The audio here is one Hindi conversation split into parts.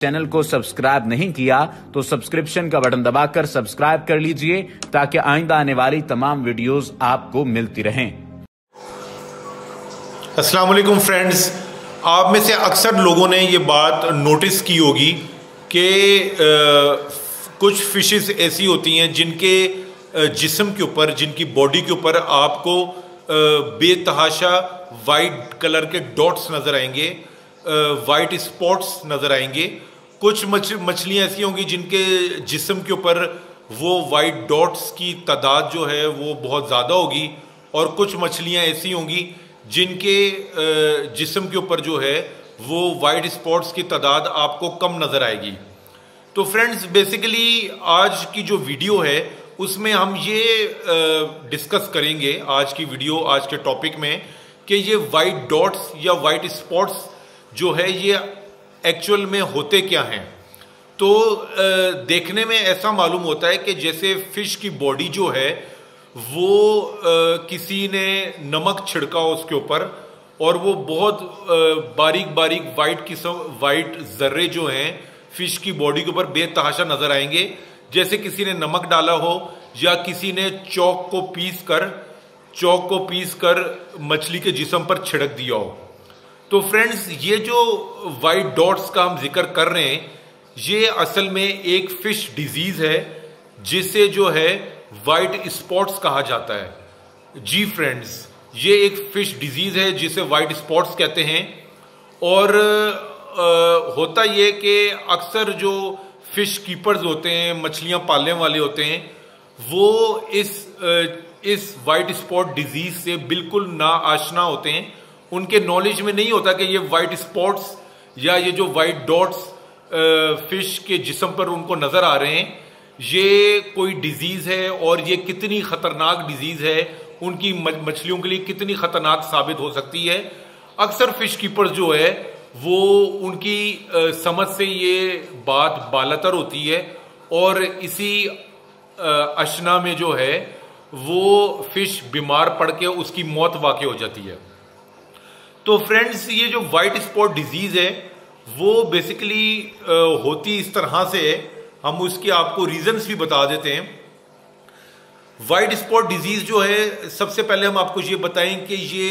चैनल को सब्सक्राइब नहीं किया तो सब्सक्रिप्शन का बटन दबाकर सब्सक्राइब कर लीजिए ताकि आइंदा आने वाली तमाम वीडियोस आपको मिलती रहें। अस्सलाम वालेकुम फ्रेंड्स, आप में से अक्सर लोगों ने ये बात नोटिस की होगी कि कुछ फिशेस ऐसी होती हैं जिनके जिस्म के ऊपर, जिनकी बॉडी के ऊपर आपको बेतहाशा वाइट कलर के डॉट्स नज़र आएंगे, वाइट स्पॉट्स नज़र आएंगे। कुछ मछलियाँ ऐसी होंगी जिनके जिस्म के ऊपर वो वाइट डॉट्स की तादाद जो है वो बहुत ज़्यादा होगी, और कुछ मछलियाँ ऐसी होंगी जिनके जिस्म के ऊपर जो है वो वाइट स्पॉट्स की तादाद आपको कम नज़र आएगी। तो फ्रेंड्स, बेसिकली आज की जो वीडियो है उसमें हम ये डिस्कस करेंगे, आज की वीडियो, आज के टॉपिक में, कि ये वाइट डॉट्स या वाइट स्पॉट्स जो है ये एक्चुअल में होते क्या हैं। तो देखने में ऐसा मालूम होता है कि जैसे फिश की बॉडी जो है वो किसी ने नमक छिड़का उसके ऊपर, और वो बहुत बारीक बारीक वाइट जर्रे जो हैं फिश की बॉडी के ऊपर बेतहाशा नजर आएंगे, जैसे किसी ने नमक डाला हो या किसी ने चौक को पीस कर मछली के जिस्म पर छिड़क दिया हो। तो फ्रेंड्स, ये जो वाइट डॉट्स का हम जिक्र कर रहे हैं ये असल में एक फिश डिजीज है जिसे जो है वाइट स्पॉट्स कहा जाता है। जी फ्रेंड्स, ये एक फिश डिजीज है जिसे वाइट स्पॉट्स कहते हैं। और होता ये कि अक्सर जो फिश कीपर्स होते हैं, मछलियां पालने वाले होते हैं, वो इस वाइट स्पॉट डिजीज से बिल्कुल ना आशना होते हैं। उनके नॉलेज में नहीं होता कि ये वाइट स्पॉट्स या ये जो वाइट डॉट्स फिश के जिस्म पर उनको नजर आ रहे हैं ये कोई डिजीज है, और ये कितनी खतरनाक डिजीज है, उनकी मछलियों के लिए कितनी खतरनाक साबित हो सकती है। अक्सर फिश कीपर्स जो है वो उनकी समझ से ये बात बालातर होती है, और इसी अशना में जो है वो फिश बीमार पड़ के उसकी मौत वाक़ई हो जाती है। तो फ्रेंड्स, ये जो वाइट स्पॉट डिजीज है वो बेसिकली होती इस तरह से है, हम उसके आपको रीजंस भी बता देते हैं। वाइट स्पॉट डिजीज जो है, सबसे पहले हम आपको ये बताएं कि ये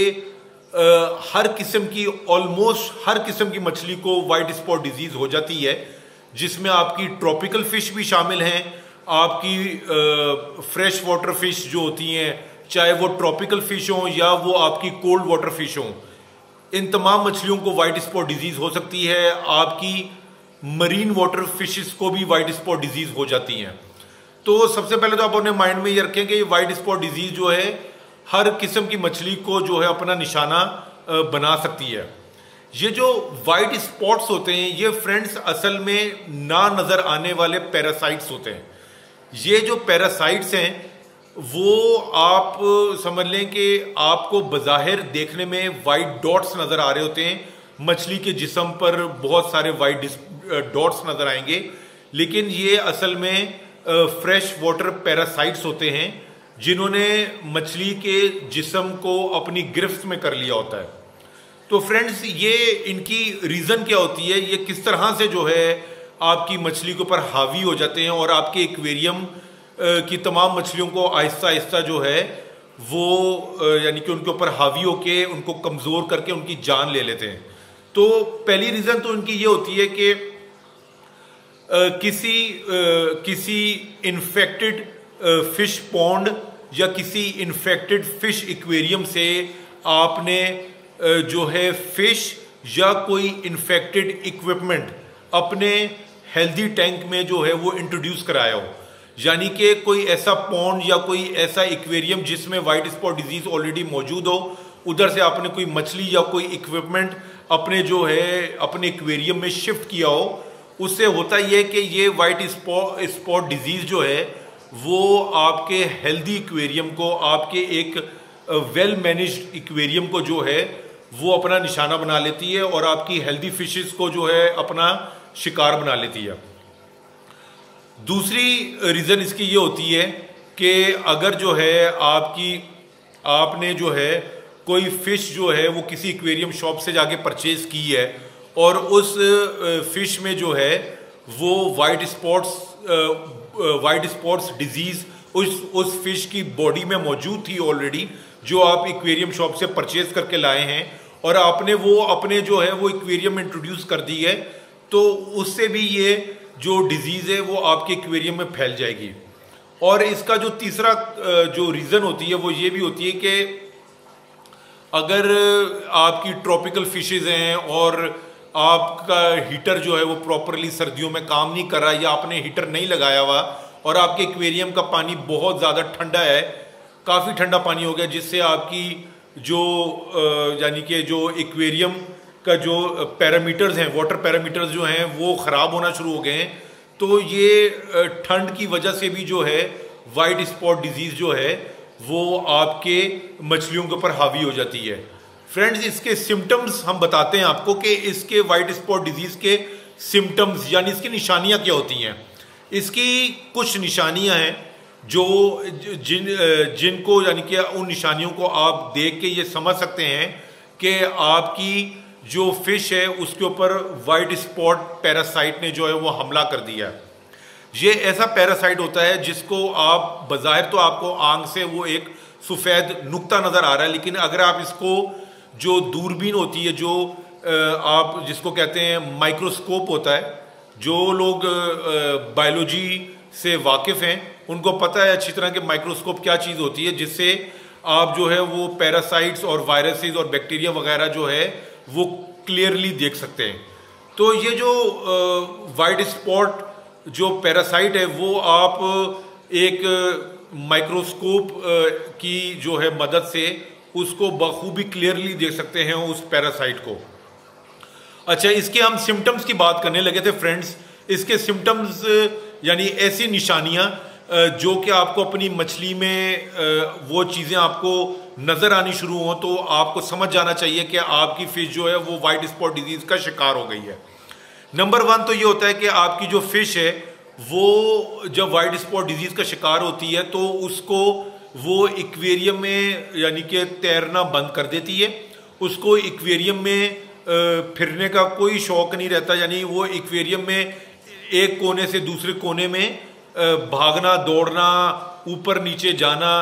हर किस्म की, ऑलमोस्ट हर किस्म की मछली को वाइट स्पॉट डिजीज हो जाती है, जिसमें आपकी ट्रॉपिकल फिश भी शामिल हैं, आपकी फ्रेश वाटर फिश जो होती हैं, चाहे वो ट्रॉपिकल फिश हो या वो आपकी कोल्ड वाटर फिश हो, इन तमाम मछलियों को वाइट स्पॉट डिजीज हो सकती है। आपकी मरीन वाटर फिशेस को भी वाइट स्पॉट डिजीज हो जाती हैं। तो सबसे पहले तो आप अपने माइंड में ये रखें कि वाइट स्पॉट डिजीज जो है हर किस्म की मछली को जो है अपना निशाना बना सकती है। ये जो वाइट स्पॉट्स होते हैं ये फ्रेंड्स असल में ना नजर आने वाले पैरासाइट्स होते हैं। ये जो पैरासाइट्स हैं वो आप समझ लें कि आपको बज़ाहिर देखने में वाइट डॉट्स नजर आ रहे होते हैं, मछली के जिस्म पर बहुत सारे वाइट डॉट्स नजर आएंगे, लेकिन ये असल में फ्रेश वाटर पैरासाइट्स होते हैं जिन्होंने मछली के जिस्म को अपनी गिरफ्त में कर लिया होता है। तो फ्रेंड्स, ये इनकी रीजन क्या होती है, ये किस तरह से जो है आपकी मछली के ऊपर हावी हो जाते हैं और आपके एक्वेरियम की तमाम मछलियों को आहिस्ता आहिस्ता जो है वो यानी कि उनके ऊपर हावी होके उनको कमज़ोर करके उनकी जान ले लेते हैं। तो पहली रीज़न तो उनकी ये होती है कि किसी इन्फेक्टेड फिश पॉन्ड या किसी इन्फेक्टेड फिश एक्वेरियम से आपने जो है फिश या कोई इन्फेक्टेड इक्विपमेंट अपने हेल्दी टैंक में जो है वो इंट्रोड्यूस कराया हो, यानी कि कोई ऐसा पॉन्ड या कोई ऐसा एक्वेरियम जिसमें वाइट स्पॉट डिजीज ऑलरेडी मौजूद हो, उधर से आपने कोई मछली या कोई इक्विपमेंट अपने जो है अपने एक्वेरियम में शिफ्ट किया हो। उससे होता यह है कि ये वाइट स्पॉट डिजीज जो है वो आपके हेल्दी एक्वेरियम को, आपके एक वेल मैनेज्ड एक्वेरियम को जो है वो अपना निशाना बना लेती है और आपकी हेल्दी फिशेस को जो है अपना शिकार बना लेती है। दूसरी रीज़न इसकी ये होती है कि अगर जो है आपने जो है कोई फिश जो है वो किसी एक्वेरियम शॉप से जाके परचेज की है और उस फिश में जो है वो वाइट स्पॉट्स डिजीज उस फिश की बॉडी में मौजूद थी ऑलरेडी, जो आप एक्वेरियम शॉप से परचेज करके लाए हैं और आपने वो अपने जो है वो एक्वेरियम में इंट्रोड्यूस कर दी है, तो उससे भी ये जो डिजीज है वो आपके एक्वेरियम में फैल जाएगी। और इसका जो तीसरा जो रीजन होती है वो ये भी होती है कि अगर आपकी ट्रॉपिकल फिशेज हैं और आपका हीटर जो है वो प्रॉपरली सर्दियों में काम नहीं कर रहा, या आपने हीटर नहीं लगाया हुआ और आपके एक्वेरियम का पानी बहुत ज़्यादा ठंडा है, काफ़ी ठंडा पानी हो गया, जिससे आपकी जो यानी कि जो एक्वेरियम का जो पैरामीटर्स हैं, वाटर पैरामीटर्स जो हैं वो ख़राब होना शुरू हो गए हैं, तो ये ठंड की वजह से भी जो है वाइट स्पॉट डिजीज़ जो है वो आपके मछलियों के ऊपर हावी हो जाती है। फ्रेंड्स, इसके सिम्टम्स हम बताते हैं आपको कि इसके वाइट स्पॉट डिजीज़ के सिम्टम्स यानी इसकी निशानियाँ क्या होती हैं। इसकी कुछ निशानियाँ हैं जो जिनको यानी कि उन निशानियों को आप देख के ये समझ सकते हैं कि आपकी जो फिश है उसके ऊपर वाइट स्पॉट पैरासाइट ने जो है वो हमला कर दिया। ये ऐसा पैरासाइट होता है जिसको आप बाज़ाहिर तो आपको आंख से वो एक सफ़ेद नुक्ता नज़र आ रहा है, लेकिन अगर आप इसको जो दूरबीन होती है, जो आप जिसको कहते हैं माइक्रोस्कोप होता है, जो लोग बायोलॉजी से वाकिफ़ हैं उनको पता है अच्छी तरह कि माइक्रोस्कोप क्या चीज़ होती है, जिससे आप जो है वो पैरासाइट्स और वायरसेस और बैक्टीरिया वगैरह जो है वो क्लियरली देख सकते हैं। तो ये जो वाइट स्पॉट जो पैरासाइट है वो आप एक माइक्रोस्कोप की जो है मदद से उसको बखूबी क्लियरली देख सकते हैं उस पैरासाइट को। अच्छा, इसके हम सिम्टम्स की बात करने लगे थे फ्रेंड्स। इसके सिम्टम्स यानी ऐसी निशानियां जो कि आपको अपनी मछली में वो चीज़ें आपको नज़र आनी शुरू हो तो आपको समझ जाना चाहिए कि आपकी फिश जो है वो वाइट स्पॉट डिजीज़ का शिकार हो गई है। नंबर 1 तो ये होता है कि आपकी जो फिश है वो जब वाइट स्पॉट डिजीज़ का शिकार होती है तो उसको वो एक्वेरियम में यानी कि तैरना बंद कर देती है। उसको एक्वेरियम में फिरने का कोई शौक नहीं रहता, यानी वो एक्वेरियम में एक कोने से दूसरे कोने में भागना, दौड़ना, ऊपर नीचे जाना,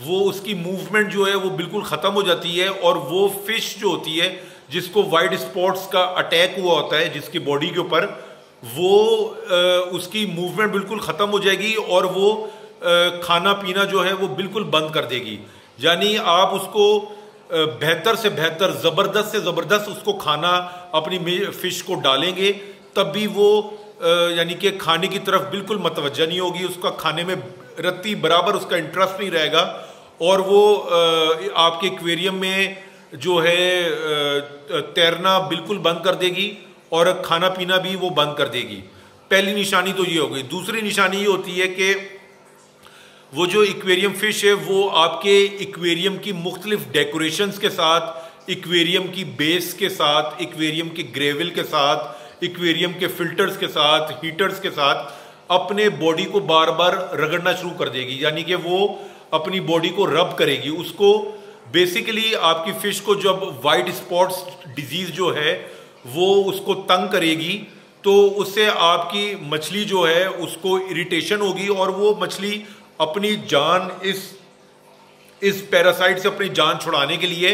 वो उसकी मूवमेंट जो है वो बिल्कुल ख़त्म हो जाती है। और वो फिश जो होती है जिसको वाइट स्पॉट्स का अटैक हुआ होता है जिसकी बॉडी के ऊपर, वो उसकी मूवमेंट बिल्कुल ख़त्म हो जाएगी और वो खाना पीना जो है वो बिल्कुल बंद कर देगी। यानी आप उसको बेहतर से बेहतर, ज़बरदस्त से ज़बरदस्त उसको खाना अपनी फ़िश को डालेंगे तब भी वो यानी कि खाने की तरफ बिल्कुल मतवज्जा नहीं होगी, उसका खाने में रत्ती बराबर उसका इंटरेस्ट नहीं रहेगा और वो आपके एक्वेरियम में जो है तैरना बिल्कुल बंद कर देगी और खाना पीना भी वो बंद कर देगी। पहली निशानी तो ये हो गई। दूसरी निशानी ये होती है कि वो जो एक्वेरियम फिश है वो आपके एक्वेरियम की मुख्तलिफ डेकोरेशंस के साथ, एक्वेरियम की बेस के साथ, एक्वेरियम के ग्रेवल के साथ, एक्वेरियम के फिल्टर्स के साथ, हीटर्स के साथ अपने बॉडी को बार बार रगड़ना शुरू कर देगी। यानी कि वो अपनी बॉडी को रब करेगी। उसको बेसिकली आपकी फिश को जब वाइट स्पॉट्स डिजीज जो है वो उसको तंग करेगी तो उससे आपकी मछली जो है उसको इरिटेशन होगी और वो मछली अपनी जान इस पैरासाइट से अपनी जान छुड़ाने के लिए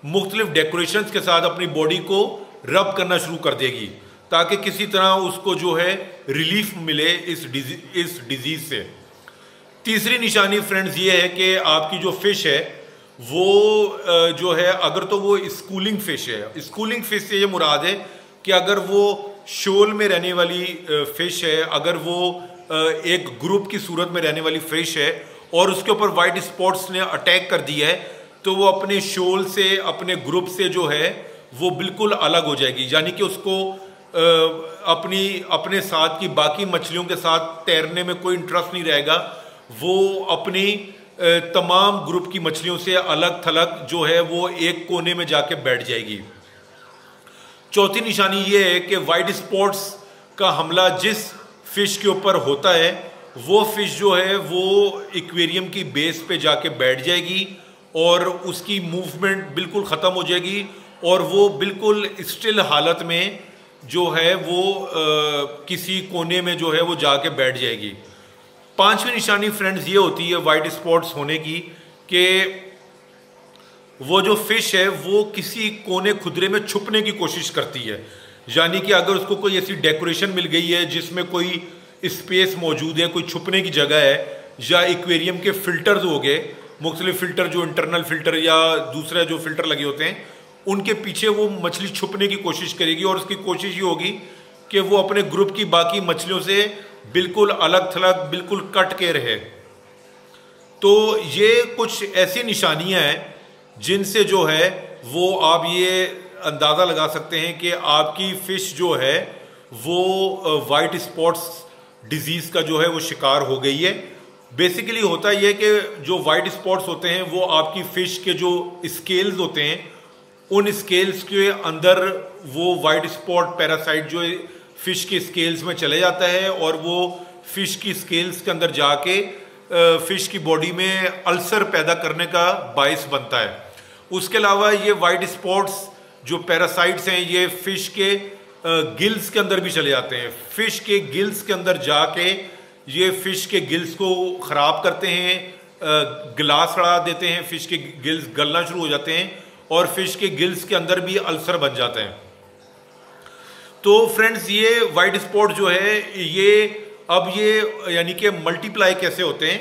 मुख्तलिफ डेकोरेशंस के साथ अपनी बॉडी को रब करना शुरू कर देगी ताकि किसी तरह उसको जो है रिलीफ मिले इस डिजीज से। तीसरी निशानी फ्रेंड्स ये है कि आपकी जो फिश है वो जो है अगर तो वो स्कूलिंग फिश है, स्कूलिंग फिश से ये मुराद है कि अगर वो शोल में रहने वाली फिश है, अगर वो एक ग्रुप की सूरत में रहने वाली फिश है और उसके ऊपर वाइट स्पॉट्स ने अटैक कर दिया है तो वो अपने शोल से, अपने ग्रुप से जो है वो बिल्कुल अलग हो जाएगी। यानी कि उसको अपने साथ की बाकी मछलियों के साथ तैरने में कोई इंटरेस्ट नहीं रहेगा। वो अपनी तमाम ग्रुप की मछलियों से अलग थलग जो है वो एक कोने में जाके बैठ जाएगी। चौथी निशानी ये है कि वाइट स्पॉट्स का हमला जिस फिश के ऊपर होता है वो फिश जो है वो एक्वेरियम की बेस पे जाके बैठ जाएगी और उसकी मूवमेंट बिल्कुल ख़त्म हो जाएगी और वो बिल्कुल स्टिल हालत में जो है वो किसी कोने में जो है वो जाके बैठ जाएगी। पांचवी निशानी फ्रेंड्स ये होती है वाइट स्पॉट्स होने की कि वो जो फिश है वो किसी कोने खुदरे में छुपने की कोशिश करती है। यानी कि अगर उसको कोई ऐसी डेकोरेशन मिल गई है जिसमें कोई स्पेस मौजूद है, कोई छुपने की जगह है, या एक्वेरियम के फिल्टर्स हो गए, मुख्तलिफ फिल्टर जो इंटरनल फिल्टर या दूसरे जो फिल्टर लगे होते हैं, उनके पीछे वो मछली छुपने की कोशिश करेगी और उसकी कोशिश ये होगी कि वो अपने ग्रुप की बाकी मछलियों से बिल्कुल अलग थलग, बिल्कुल कट के रहे। तो ये कुछ ऐसी निशानियां हैं जिनसे जो है वो आप ये अंदाज़ा लगा सकते हैं कि आपकी फ़िश जो है वो वाइट स्पॉट्स डिजीज़ का जो है वो शिकार हो गई है। बेसिकली होता यह कि जो वाइट स्पॉट्स होते हैं वो आपकी फ़िश के जो स्केल्स होते हैं, उन स्केल्स के अंदर वो वाइट स्पॉट पैरासाइट जो फ़िश के स्केल्स में चले जाता है और वो फ़िश की स्केल्स के अंदर जाके फ़िश की बॉडी में अल्सर पैदा करने का बायस बनता है। उसके अलावा ये वाइट स्पॉट्स जो पैरासाइट्स हैं ये फ़िश के गिल्स के अंदर भी चले जाते हैं। फ़िश के गिल्स के अंदर जाके ये फ़िश के गिल्स को ख़राब करते हैं, गिलास अड़ा देते हैं, फ़िश के गिल्स गलना शुरू हो जाते हैं और फ़िश के गिल्स के अंदर भी अल्सर बन जाते हैं। तो फ्रेंड्स ये वाइट स्पॉट जो है ये अब ये यानी कि मल्टीप्लाई कैसे होते हैं?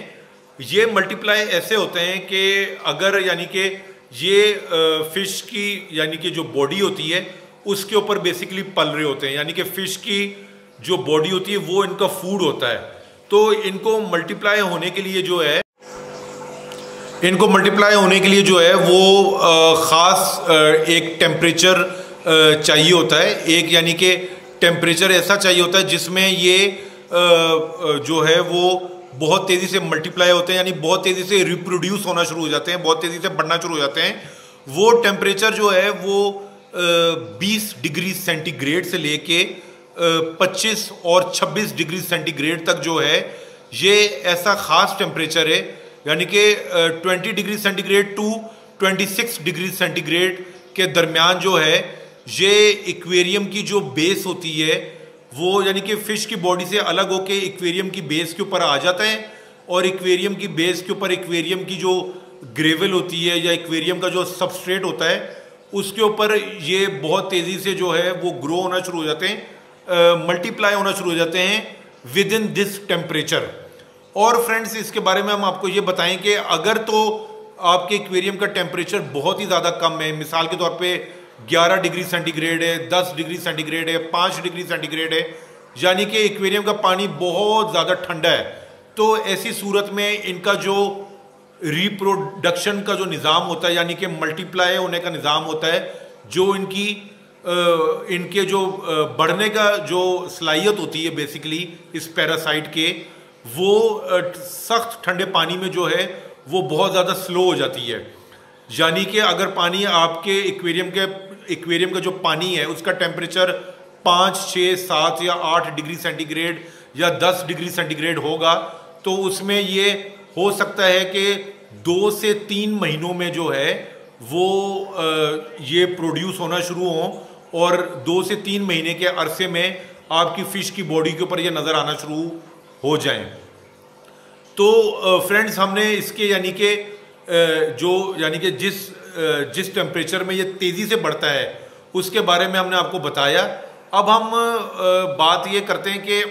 ये मल्टीप्लाई ऐसे होते हैं कि अगर यानी कि ये फ़िश की यानी कि जो बॉडी होती है उसके ऊपर बेसिकली पल रहे होते हैं, यानी कि फ़िश की जो बॉडी होती है वो इनका फूड होता है। तो इनको मल्टीप्लाई होने के लिए जो है वो ख़ास एक टेम्परेचर चाहिए होता है। एक यानी कि टेम्परेचर ऐसा चाहिए होता है जिसमें ये जो है वो बहुत तेज़ी से मल्टीप्लाई होते हैं, यानी बहुत तेज़ी से रिप्रोड्यूस होना शुरू हो जाते हैं, बहुत तेज़ी से बढ़ना शुरू हो जाते हैं। वो टेम्परेचर जो है वो 20 डिग्री सेंटीग्रेड से लेके 25 और 26 डिग्री सेंटीग्रेड तक जो है ये ऐसा ख़ास टेम्परेचर है, यानी कि 20 degree centigrade to 26 degree centigrade के दरमियान जो है ये एक्वेरियम की जो बेस होती है वो यानी कि फ़िश की बॉडी से अलग होके एक्वेरियम की बेस के ऊपर आ जाता है और एक्वेरियम की बेस के ऊपर एक्वेरियम की जो ग्रेवल होती है या एक्वेरियम का जो सबस्ट्रेट होता है उसके ऊपर ये बहुत तेज़ी से जो है वो ग्रो होना शुरू हो जाते हैं, मल्टीप्लाई होना शुरू हो जाते हैं विद इन दिस टेम्परेचर। और फ्रेंड्स इसके बारे में हम आपको ये बताएं कि अगर तो आपके एक्वेरियम का टेम्परेचर बहुत ही ज़्यादा कम है, मिसाल के तौर पे 11 डिग्री सेंटीग्रेड है, 10 डिग्री सेंटीग्रेड है, 5 डिग्री सेंटीग्रेड है, यानी कि एक्वेरियम का पानी बहुत ज़्यादा ठंडा है, तो ऐसी सूरत में इनका जो रिप्रोडक्शन का जो निज़ाम होता है यानी कि मल्टीप्लाई होने का निज़ाम होता है, जो इनके जो बढ़ने का जो सलाहियत होती है बेसिकली इस पैरासाइट के, वो सख्त ठंडे पानी में जो है वो बहुत ज़्यादा स्लो हो जाती है। यानी कि अगर पानी आपके एक्वेरियम का जो पानी है उसका टेम्परेचर 5, 6, 7 या 8 डिग्री सेंटीग्रेड या 10 डिग्री सेंटीग्रेड होगा तो उसमें ये हो सकता है कि 2 से 3 महीनों में जो है वो ये प्रोड्यूस होना शुरू हो और 2 से 3 महीने के अरसे में आपकी फ़िश की बॉडी के ऊपर ये नज़र आना शुरू हो जाए। तो फ्रेंड्स हमने इसके यानी कि जिस टेम्परेचर में ये तेज़ी से बढ़ता है उसके बारे में हमने आपको बताया। अब हम बात ये करते हैं कि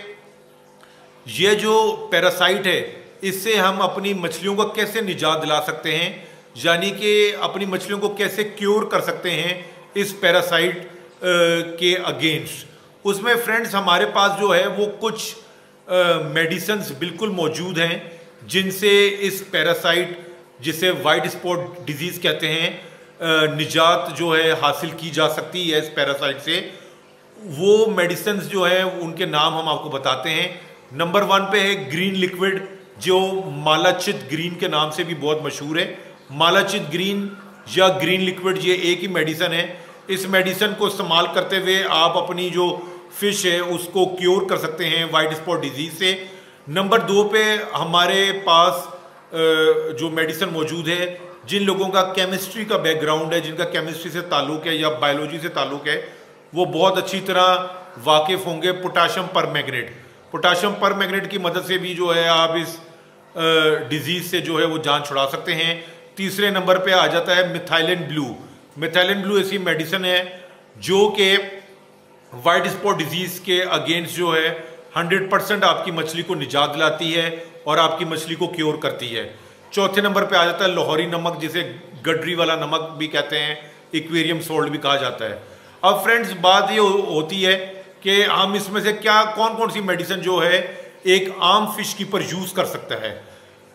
ये जो पैरासाइट है इससे हम अपनी मछलियों को कैसे निजात दिला सकते हैं, यानी कि अपनी मछलियों को कैसे क्योर कर सकते हैं इस पैरासाइट के अगेंस्ट। उसमें फ्रेंड्स हमारे पास जो है वो कुछ मेडिसिन्स बिल्कुल मौजूद हैं जिनसे इस पैरासाइट जिसे वाइट स्पॉट डिजीज़ कहते हैं निजात जो है हासिल की जा सकती है इस पैरासाइट से। वो मेडिसिन्स जो है उनके नाम हम आपको बताते हैं। नंबर 1 पे है ग्रीन लिक्विड, जो मालाचित ग्रीन के नाम से भी बहुत मशहूर है। मालाचित ग्रीन या ग्रीन लिक्विड ये एक ही मेडिसिन है। इस मेडिसिन को इस्तेमाल करते हुए आप अपनी जो फिश है उसको क्योर कर सकते हैं वाइट स्पॉट डिजीज से। नंबर 2 पे हमारे पास जो मेडिसिन मौजूद है जिन लोगों का केमिस्ट्री का बैकग्राउंड है, जिनका केमिस्ट्री से ताल्लुक है या बायोलॉजी से ताल्लुक है, वो बहुत अच्छी तरह वाकिफ होंगे पोटाशियम परमैंगनेट। पोटाशियम परमैंगनेट की मदद से भी जो है आप इस डिजीज से जो है वो जान छुड़ा सकते हैं। तीसरे नंबर पे आ जाता है मिथाइलिन ब्लू। मिथाइलिन ब्लू ऐसी मेडिसिन है जो कि वाइट स्पॉट डिजीज के अगेंस्ट जो है 100% आपकी मछली को निजात दिलाती है और आपकी मछली को क्योर करती है। चौथे नंबर पे आ जाता है लाहौरी नमक, जिसे गडरी वाला नमक भी कहते हैं, एक्वेरियम सॉल्ट भी कहा जाता है। अब फ्रेंड्स बात ये होती है कि हम इसमें से क्या कौन कौन सी मेडिसिन जो है एक आम फिश कीपर यूज कर सकता है।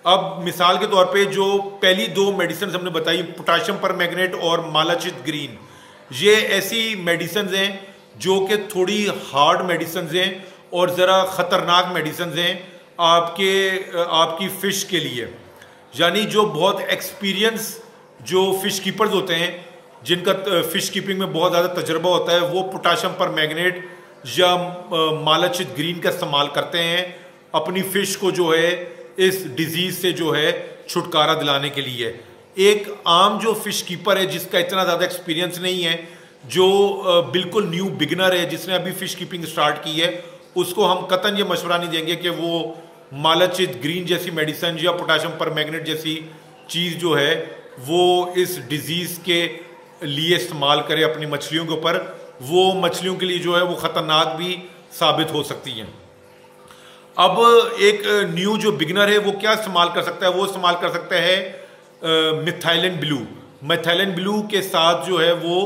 अब मिसाल के तौर पे जो पहली दो मेडिसिन हमने बताई, पोटाशियम परमैंगनेट और मालाचित ग्रीन, ये ऐसी मेडिसिन हैं जो कि थोड़ी हार्ड मेडिसिन हैं और ज़रा ख़तरनाक मेडिसिन हैं आपकी फ़िश के लिए। यानी जो बहुत एक्सपीरियंस जो फ़िश कीपर्स होते हैं, जिनका फ़िश कीपिंग में बहुत ज़्यादा तजर्बा होता है, वो पोटाशियम परमैंगनेट या मालाचित ग्रीन का इस्तेमाल करते हैं अपनी फ़िश को जो है इस डिजीज़ से जो है छुटकारा दिलाने के लिए। एक आम जो फ़िश कीपर है जिसका इतना ज़्यादा एक्सपीरियंस नहीं है, जो बिल्कुल न्यू बिगनर है, जिसने अभी फ़िश कीपिंग स्टार्ट की है, उसको हम कतन ये मशवरा नहीं देंगे कि वो मालाचित ग्रीन जैसी मेडिसिन या पोटाशियम परमैंगनेट जैसी चीज़ जो है वो इस डिजीज़ के लिए इस्तेमाल करे अपनी मछलियों के ऊपर। वो मछलियों के लिए जो है वो ख़तरनाक भी साबित हो सकती हैं। अब एक न्यू जो बिगनर है वो क्या इस्तेमाल कर सकता है? वो इस्तेमाल कर सकता है मिथाइलिन ब्लू। मिथाइलिन ब्लू के साथ जो है वो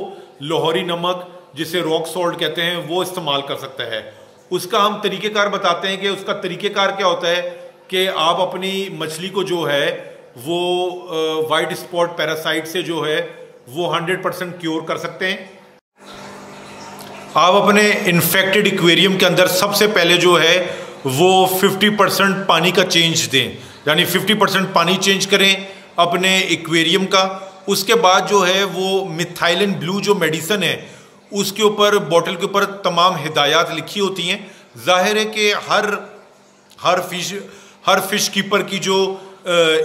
लाहौरी नमक, जिसे रॉक सॉल्ट कहते हैं, वो इस्तेमाल कर सकता है। उसका हम तरीक़ेकार बताते हैं कि उसका तरीक़ेकार क्या होता है कि आप अपनी मछली को जो है वो वाइट स्पॉट पैरासाइट से जो है वो 100% क्योर कर सकते हैं। आप अपने इन्फेक्टेड एक्वेरियम के अंदर सबसे पहले जो है वो 50% पानी का चेंज दें, यानी 50% पानी चेंज करें अपने एक्वेरियम का। उसके बाद जो है वो मिथाइलिन ब्लू जो मेडिसिन है उसके ऊपर, बॉटल के ऊपर तमाम हिदायत लिखी होती हैं। जाहिर है कि हर फिश कीपर की जो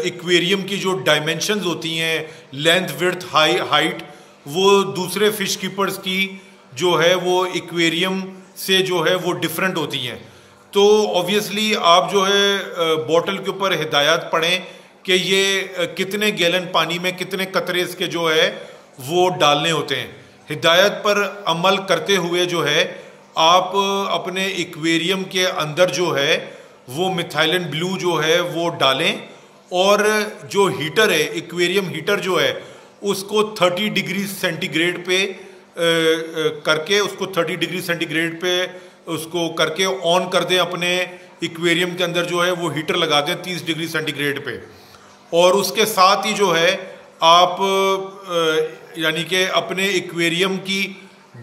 एक्वेरियम की जो डायमेंशंस होती हैं, लेंथ, विड्थ, हाइट, वो दूसरे फिश कीपर्स की जो है वो एक्वेरियम से जो है वो डिफरेंट होती हैं। तो ऑब्वियसली आप जो है बॉटल के ऊपर हिदायत पढ़ें कि ये कितने गैलन पानी में कितने कतरे इसके जो है वो डालने होते हैं। हिदायत पर अमल करते हुए जो है आप अपने एक्वेरियम के अंदर जो है वो मिथाइलिन ब्लू जो है वो डालें, और जो हीटर है, एक्वेरियम हीटर जो है, उसको 30 डिग्री सेंटीग्रेड पे करके, उसको 30 डिग्री सेंटीग्रेड पे उसको करके ऑन कर दें। अपने एक्वेरियम के अंदर जो है वो हीटर लगा दें 30 डिग्री सेंटीग्रेड पे। और उसके साथ ही जो है आप यानी कि अपने एक्वेरियम की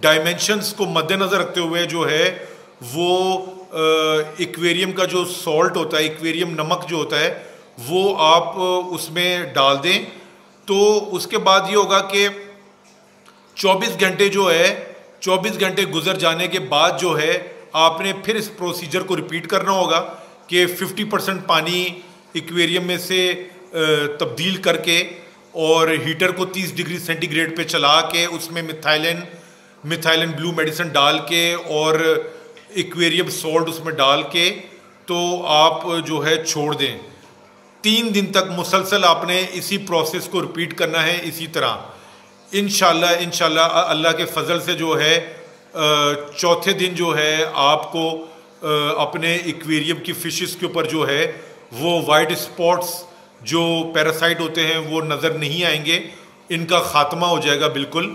डायमेंशंस को मद्देनज़र रखते हुए जो है वो एक्वेरियम का जो सॉल्ट होता है, एक्वेरियम नमक जो होता है, वो आप उसमें डाल दें। तो उसके बाद ये होगा कि 24 घंटे जो है, 24 घंटे गुजर जाने के बाद जो है आपने फिर इस प्रोसीजर को रिपीट करना होगा कि 50% पानी एक्वेरियम में से तब्दील करके और हीटर को 30 डिग्री सेंटीग्रेड पे चला के उसमें मिथाइलिन ब्लू मेडिसिन डाल के और एक्वेरियम सॉल्ट उसमें डाल के तो आप जो है छोड़ दें। 3 दिन तक मुसलसल आपने इसी प्रोसेस को रिपीट करना है इसी तरह। इंशाल्लाह अल्लाह के फजल से जो है चौथे दिन जो है आपको अपने एक्वेरियम की फिशेस के ऊपर जो है वो वाइट स्पॉट्स जो पैरासाइट होते हैं वो नज़र नहीं आएंगे, इनका ख़ात्मा हो जाएगा बिल्कुल।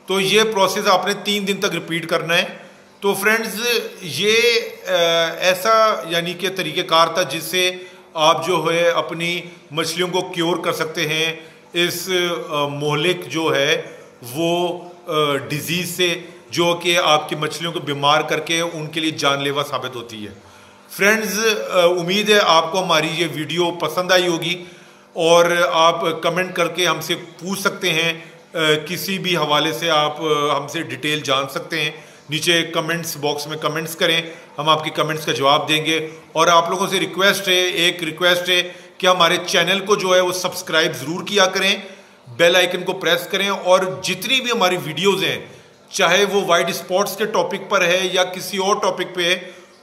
तो ये प्रोसेस आपने 3 दिन तक रिपीट करना है। तो फ्रेंड्स ये ऐसा यानी कि तरीक़ेकार था जिससे आप जो है अपनी मछलियों को क्योर कर सकते हैं इस मोहलिक जो है वो डिजीज़ से, जो कि आपकी मछलियों को बीमार करके उनके लिए जानलेवा साबित होती है। फ्रेंड्स उम्मीद है आपको हमारी ये वीडियो पसंद आई होगी और आप कमेंट करके हमसे पूछ सकते हैं, किसी भी हवाले से आप हमसे डिटेल जान सकते हैं। नीचे कमेंट्स बॉक्स में कमेंट्स करें, हम आपके कमेंट्स का जवाब देंगे। और आप लोगों से एक रिक्वेस्ट है कि हमारे चैनल को जो है वो सब्सक्राइब ज़रूर किया करें, बेल आइकन को प्रेस करें, और जितनी भी हमारी वीडियोज़ हैं, चाहे वो वाइड स्पॉट्स के टॉपिक पर है या किसी और टॉपिक पे है,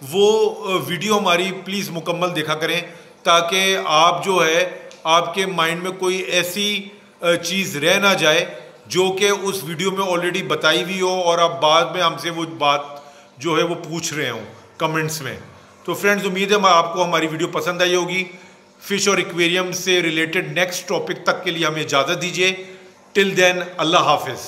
वो वीडियो हमारी प्लीज़ मुकम्मल देखा करें, ताकि आप जो है आपके माइंड में कोई ऐसी चीज़ रह ना जाए जो कि उस वीडियो में ऑलरेडी बताई हुई हो और आप बाद में हमसे वो बात जो है वो पूछ रहे हो कमेंट्स में। तो फ्रेंड्स, उम्मीद है आपको हमारी वीडियो पसंद आई होगी। फिश और एक्वेरियम से रिलेटेड नेक्स्ट टॉपिक तक के लिए हमें इजाज़त दीजिए। टिल देन, अल्लाह हाफिज़।